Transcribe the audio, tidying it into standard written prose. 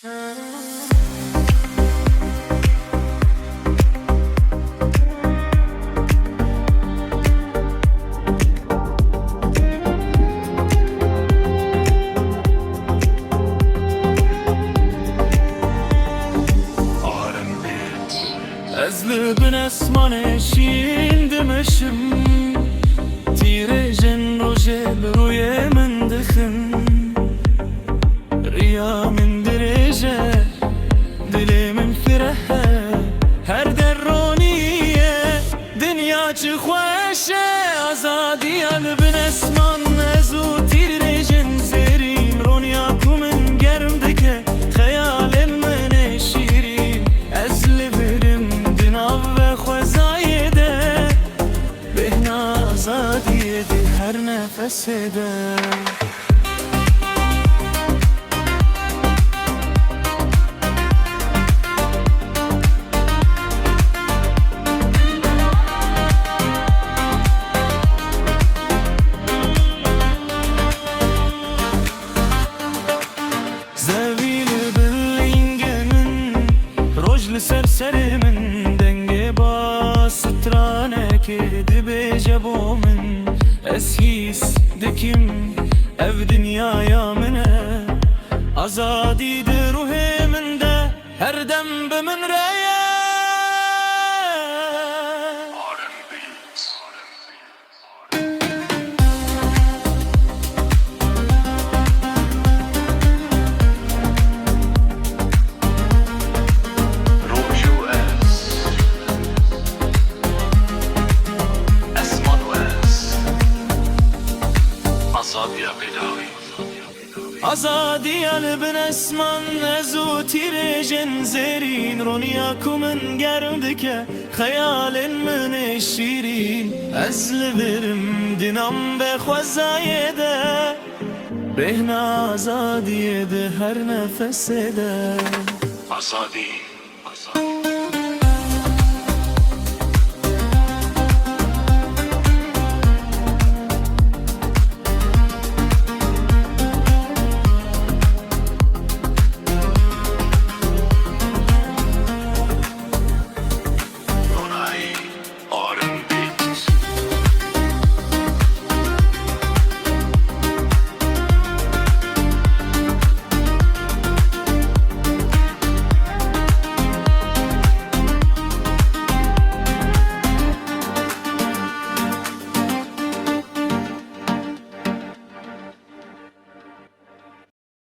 از لبن اسمان شین دمشم تیره جن و جل روی من دخن ریا من درجه دل من فرحه هر درونیه دنیا چه خوشه آزادی لبن اسمان ازو تیره جن زیرین رونیا کو من گرم دکه خیال من شیرین از لبرم دناو خوزایده بهنا آزادیه ده هر نفس ده سرسر من دنگ با سترانه که دبی جبو من اسهیس دکم او دنیایا منه آزادی ده روح من ده هر دم به من رایه آزادی لبن اسمان ازو تیره جن زیرین رونیا کو من گرم دکه خیال من شیرین از لبرم دینم به خوزایده بهنا آزادی ده هر نفس ده آزادی